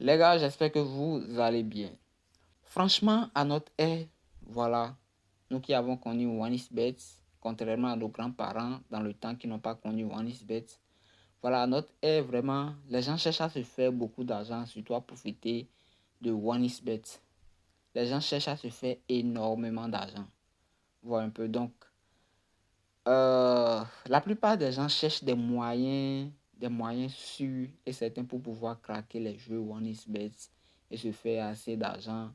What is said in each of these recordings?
Les gars, j'espère que vous allez bien. Franchement, à notre ère, voilà, nous qui avons connu OneXBet, contrairement à nos grands-parents dans le temps qui n'ont pas connu OneXBet, voilà, à notre ère, vraiment, les gens cherchent à se faire beaucoup d'argent, surtout à profiter de OneXBet. Les gens cherchent à se faire énormément d'argent. Voilà un peu. Donc, la plupart des gens cherchent des moyens sûrs et certains pour pouvoir craquer les jeux OneXBet et se faire assez d'argent.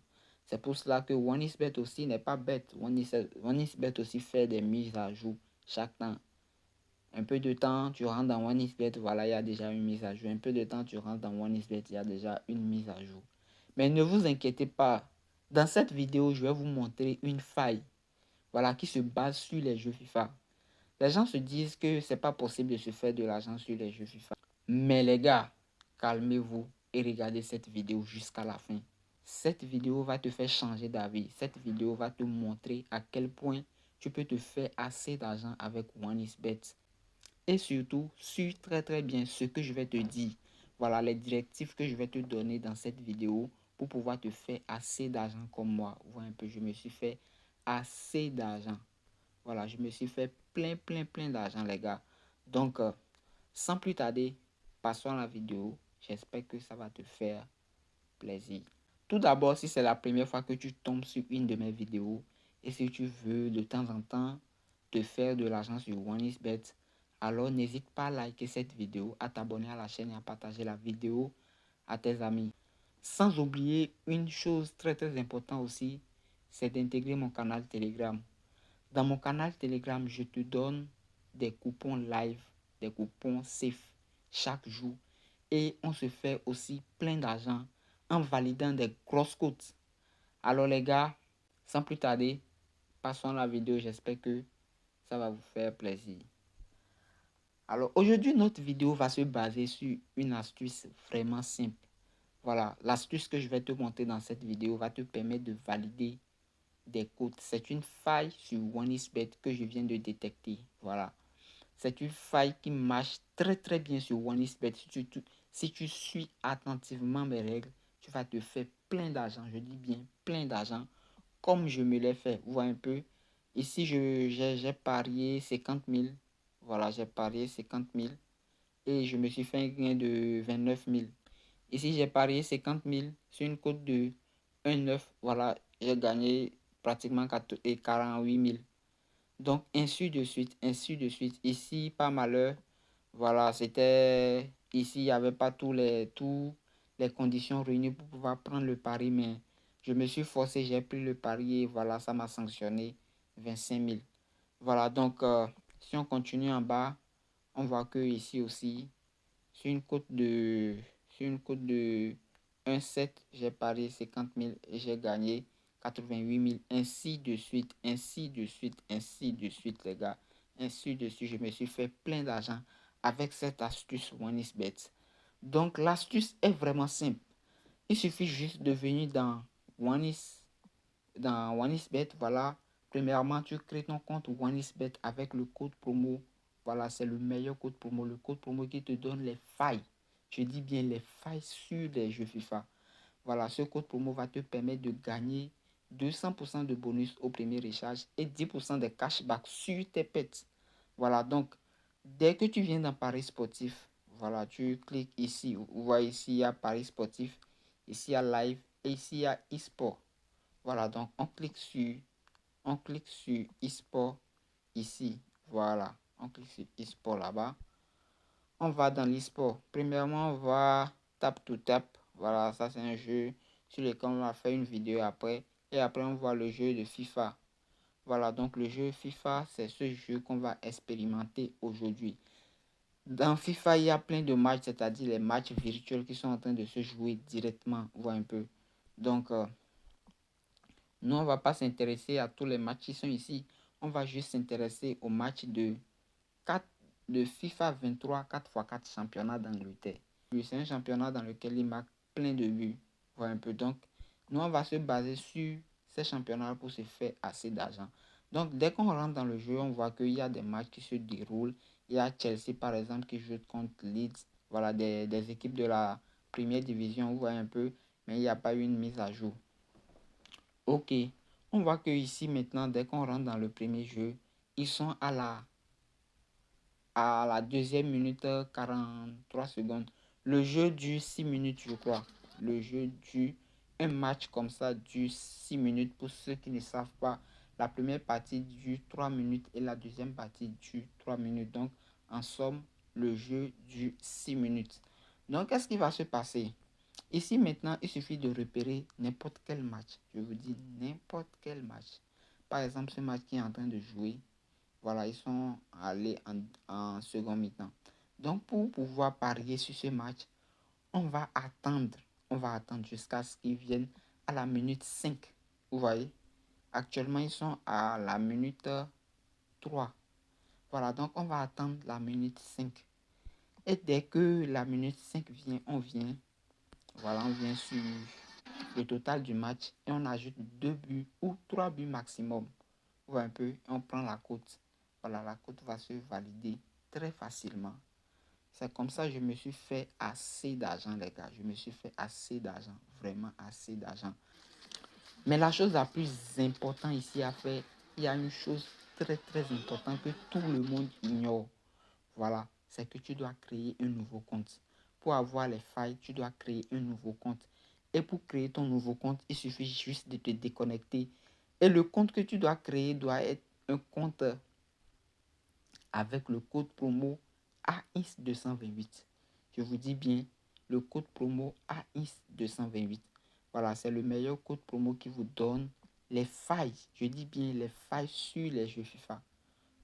C'est pour cela que OneXBet aussi n'est pas bête. OneXBet aussi fait des mises à jour chaque temps. Un peu de temps, tu rentres dans OneXBet, voilà, il y a déjà une mise à jour. Un peu de temps, tu rentres dans OneXBet, il y a déjà une mise à jour. Mais ne vous inquiétez pas. Dans cette vidéo, je vais vous montrer une faille, voilà, qui se base sur les jeux FIFA. Les gens se disent que c'est pas possible de se faire de l'argent sur les jeux FIFA. Mais les gars, calmez-vous et regardez cette vidéo jusqu'à la fin. Cette vidéo va te faire changer d'avis. Cette vidéo va te montrer à quel point tu peux te faire assez d'argent avec OneXBet. Et surtout, suis très bien ce que je vais te dire. Voilà les directives que je vais te donner dans cette vidéo pour pouvoir te faire assez d'argent comme moi. Voilà un peu, je me suis fait assez d'argent. Voilà, je me suis fait plein d'argent, les gars. Donc, sans plus tarder, passons à la vidéo. J'espère que ça va te faire plaisir. Tout d'abord, si c'est la première fois que tu tombes sur une de mes vidéos et si tu veux de temps en temps te faire de l'argent sur OneXBet, alors n'hésite pas à liker cette vidéo, à t'abonner à la chaîne et à partager la vidéo à tes amis. Sans oublier une chose très importante aussi, c'est d'intégrer mon canal Telegram. Dans mon canal Telegram, je te donne des coupons live, des coupons safe chaque jour. Et on se fait aussi plein d'argent en validant des grosses cotes. Alors les gars, sans plus tarder, passons à la vidéo. J'espère que ça va vous faire plaisir. Alors aujourd'hui, notre vidéo va se baser sur une astuce vraiment simple. Voilà, l'astuce que je vais te montrer dans cette vidéo va te permettre de valider des codes. C'est une faille sur OneXBet que je viens de détecter. Voilà. C'est une faille qui marche très bien sur OneXBet. Si tu suis attentivement mes règles, tu vas te faire plein d'argent. Je dis bien plein d'argent. Comme je me l'ai fait. Vous voyez un peu. Ici, j'ai parié 50 000. Voilà, j'ai parié 50 000. Et je me suis fait un gain de 29 000. Ici, j'ai parié 50 000 sur une cote de 1,9. Voilà, j'ai gagné pratiquement 48 000. Donc, ainsi de suite, ainsi de suite. Ici, par malheur, voilà, c'était... Ici, il n'y avait pas tous les conditions réunies pour pouvoir prendre le pari, mais je me suis forcé, j'ai pris le pari et voilà, ça m'a sanctionné 25 000. Voilà, donc, si on continue en bas, on voit que ici aussi, sur une cote de, sur une cote de 1,7, j'ai parié 50 000 et j'ai gagné 88 000. Ainsi de suite, ainsi de suite, ainsi de suite, les gars. Ainsi de suite, je me suis fait plein d'argent avec cette astuce OneXBet. Donc, l'astuce est vraiment simple. Il suffit juste de venir dans OneXBet, voilà. Premièrement, tu crées ton compte OneXBet avec le code promo. Voilà, c'est le meilleur code promo. Le code promo qui te donne les failles. Je dis bien les failles sur les jeux FIFA. Voilà, ce code promo va te permettre de gagner 200% de bonus au premier recharge et 10% de cashback sur tes pets. Voilà, donc, dès que tu viens dans Paris Sportif, voilà, tu cliques ici. Vous voyez ici, il y a Paris Sportif. Ici, il y a Live et ici, il y a eSport. Voilà, donc on clique sur eSport ici. Voilà, on clique sur eSport là-bas. On va dans l'eSport. Premièrement, on va tap to tap. Voilà, ça c'est un jeu sur lequel on va faire une vidéo après. Et après, on voit le jeu de FIFA. Voilà, donc le jeu FIFA, c'est ce jeu qu'on va expérimenter aujourd'hui. Dans FIFA, il y a plein de matchs, c'est-à-dire les matchs virtuels qui sont en train de se jouer directement. Voilà un peu. Donc, nous, on ne va pas s'intéresser à tous les matchs qui sont ici. On va juste s'intéresser au match de FIFA 23 4x4 championnat d'Angleterre. C'est un championnat dans lequel il marque plein de buts. Voilà un peu. Donc, nous, on va se baser sur ces championnats pour se faire assez d'argent. Donc, dès qu'on rentre dans le jeu, on voit qu'il y a des matchs qui se déroulent. Il y a Chelsea, par exemple, qui joue contre Leeds. Voilà, des équipes de la première division, vous voyez un peu, mais il n'y a pas eu une mise à jour. Ok, on voit que ici maintenant, dès qu'on rentre dans le premier jeu, ils sont à la deuxième minute 43 secondes. Le jeu dure 6 minutes, je crois. Le jeu dure, un match comme ça dure 6 minutes. Pour ceux qui ne savent pas, la première partie dure 3 minutes et la deuxième partie dure 3 minutes. Donc, en somme, le jeu dure 6 minutes. Donc, qu'est-ce qui va se passer? Ici, maintenant, il suffit de repérer n'importe quel match. Je vous dis n'importe quel match. Par exemple, ce match qui est en train de jouer. Voilà, ils sont allés en second mi-temps. Donc, pour pouvoir parier sur ce match, on va attendre. On va attendre jusqu'à ce qu'ils viennent à la minute 5. Vous voyez? Actuellement, ils sont à la minute 3. Voilà, donc on va attendre la minute 5. Et dès que la minute 5 vient, on vient. Voilà, on vient sur le total du match et on ajoute 2 buts ou 3 buts maximum. Vous voyez un peu, et on prend la cote. Voilà, la cote va se valider très facilement. C'est comme ça que je me suis fait assez d'argent, les gars. Je me suis fait assez d'argent, vraiment assez d'argent. Mais la chose la plus importante ici à faire, il y a une chose très très importante que tout le monde ignore. Voilà, c'est que tu dois créer un nouveau compte. Pour avoir les failles, tu dois créer un nouveau compte. Et pour créer ton nouveau compte, il suffit juste de te déconnecter. Et le compte que tu dois créer doit être un compte avec le code promo AINS228. Je vous dis bien, le code promo AINS228. Voilà, c'est le meilleur code promo qui vous donne les failles. Je dis bien les failles sur les jeux FIFA.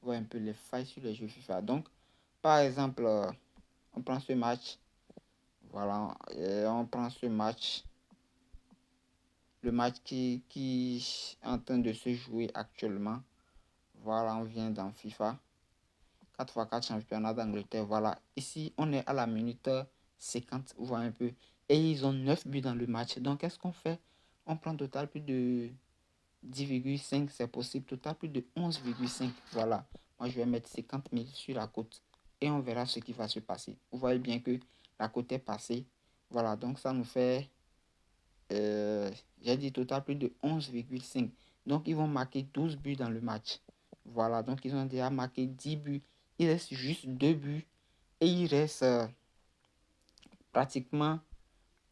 Vous voyez un peu les failles sur les jeux FIFA. Donc, par exemple, on prend ce match. Voilà, et on prend ce match. Le match qui est en train de se jouer actuellement. Voilà, on vient dans FIFA. 4x4 championnat d'Angleterre. Voilà, ici, on est à la minute 50. Vous voyez un peu. Et ils ont 9 buts dans le match. Donc, qu'est-ce qu'on fait? On prend total plus de 10,5. C'est possible. Total plus de 11,5. Voilà. Moi, je vais mettre 50 000 sur la cote. Et on verra ce qui va se passer. Vous voyez bien que la cote est passée. Voilà, donc ça nous fait, j'ai dit total plus de 11,5. Donc, ils vont marquer 12 buts dans le match. Voilà, donc ils ont déjà marqué 10 buts. Il reste juste 2 buts. Et il reste pratiquement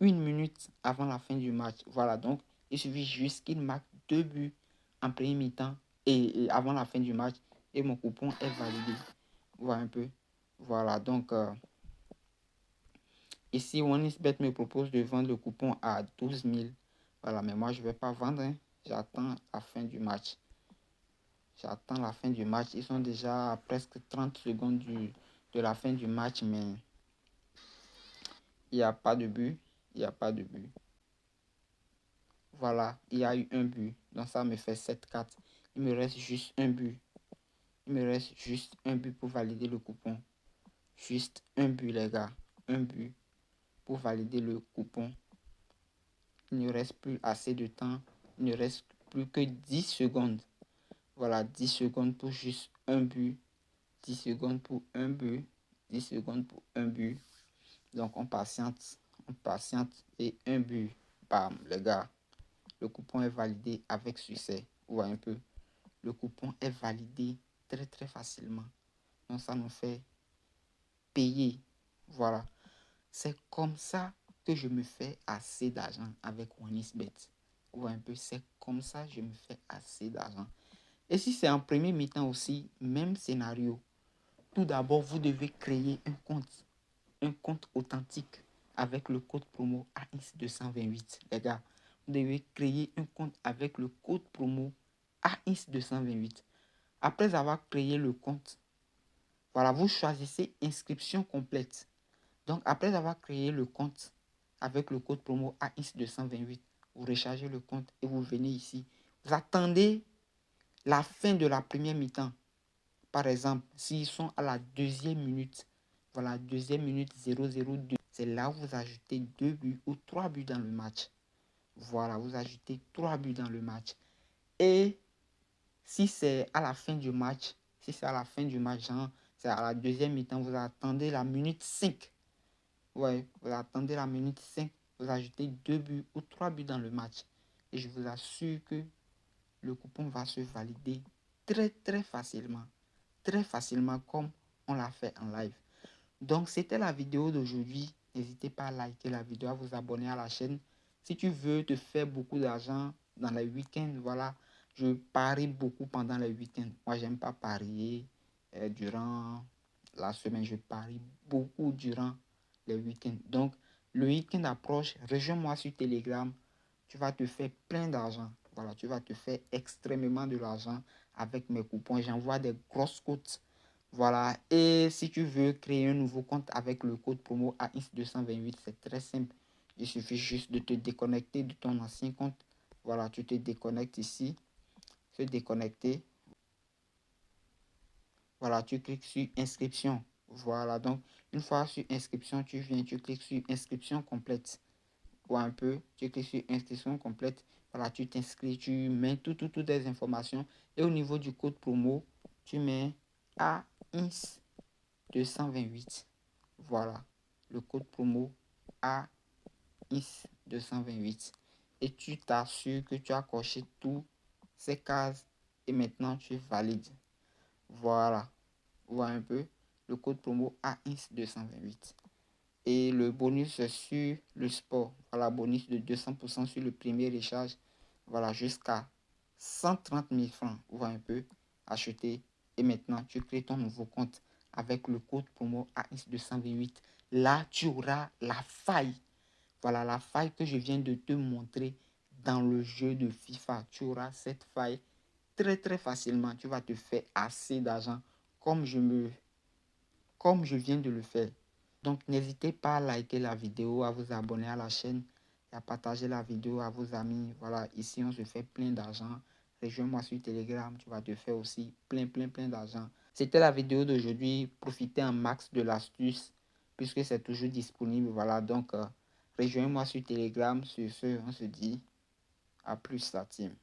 1 minute avant la fin du match. Voilà, donc il suffit juste qu'ils marquent 2 buts en premier mi-temps et avant la fin du match. Et mon coupon est validé. Voilà un peu. Voilà, donc ici, OneXBet me propose de vendre le coupon à 12 000. Voilà, mais moi, je ne vais pas vendre. Hein. J'attends la fin du match. J'attends la fin du match. Ils sont déjà à presque 30 secondes de la fin du match, mais il n'y a pas de but. Il n'y a pas de but. Voilà, il y a eu un but. Donc ça me fait 7-4. Il me reste juste un but. Il me reste juste un but pour valider le coupon. Juste un but, les gars. Un but pour valider le coupon. Il ne reste plus assez de temps. Il ne reste plus que 10 secondes. Voilà, 10 secondes pour juste un but. 10 secondes pour un but. 10 secondes pour un but. Donc on patiente et un but. Bam, les gars. Le coupon est validé avec succès. Vous voyez un peu. Le coupon est validé très très facilement. Donc ça nous fait payer. Voilà. C'est comme ça que je me fais assez d'argent avec OneXBet. Vous voyez un peu, c'est comme ça que je me fais assez d'argent. Et si c'est en premier mi-temps aussi, même scénario. Tout d'abord, vous devez créer un compte authentique avec le code promo AINS228. Les gars, vous devez créer un compte avec le code promo AINS228. Après avoir créé le compte, voilà, vous choisissez inscription complète. Donc, après avoir créé le compte avec le code promo AINS228, vous rechargez le compte et vous venez ici. Vous attendez la fin de la première mi-temps. Par exemple, s'ils sont à la deuxième minute, voilà, deuxième minute 002, c'est là où vous ajoutez 2 buts ou 3 buts dans le match. Voilà, vous ajoutez 3 buts dans le match. Et si c'est à la fin du match, si c'est à la fin du match, genre, c'est à la deuxième mi-temps, vous attendez la minute 5. Ouais, vous attendez la minute 5, vous ajoutez 2 buts ou 3 buts dans le match. Et je vous assure que le coupon va se valider très facilement. Très facilement comme on l'a fait en live. Donc, c'était la vidéo d'aujourd'hui. N'hésitez pas à liker la vidéo, à vous abonner à la chaîne. Si tu veux te faire beaucoup d'argent dans les week-ends, voilà, je parie beaucoup pendant les week-ends. Moi, j'aime pas parier durant la semaine. Je parie beaucoup durant les week-ends. Donc, le week-end approche. Rejoins-moi sur Telegram. Tu vas te faire plein d'argent. Voilà, tu vas te faire extrêmement de l'argent avec mes coupons. J'envoie des grosses cotes. Voilà, et si tu veux créer un nouveau compte avec le code promo AX228, c'est très simple. Il suffit juste de te déconnecter de ton ancien compte. Voilà, tu te déconnectes ici, se déconnecter. Voilà, tu cliques sur inscription. Voilà, donc une fois sur inscription, tu viens, tu cliques sur inscription complète. Ou un peu, tu cliques sur inscription complète. Voilà, tu t'inscris, tu mets toutes les informations. Et au niveau du code promo, tu mets AX 228. Voilà, le code promo AX 228. Et tu t'assures que tu as coché toutes ces cases et maintenant tu valides. Voilà, voilà un peu le code promo AX 228. Et le bonus sur le sport. Voilà, bonus de 200% sur le premier échange. Voilà, jusqu'à 130 000 francs. Voilà un peu acheter. Et maintenant, tu crées ton nouveau compte avec le code promo AX228. Là, tu auras la faille. Voilà, la faille que je viens de te montrer dans le jeu de FIFA. Tu auras cette faille très facilement. Tu vas te faire assez d'argent comme je viens de le faire. Donc, n'hésitez pas à liker la vidéo, à vous abonner à la chaîne et à partager la vidéo à vos amis. Voilà, ici, on se fait plein d'argent. Rejoins-moi sur Telegram, tu vas te faire aussi plein d'argent. C'était la vidéo d'aujourd'hui. Profitez un max de l'astuce puisque c'est toujours disponible. Voilà, donc, rejoins-moi sur Telegram. Sur ce, on se dit à plus, la team.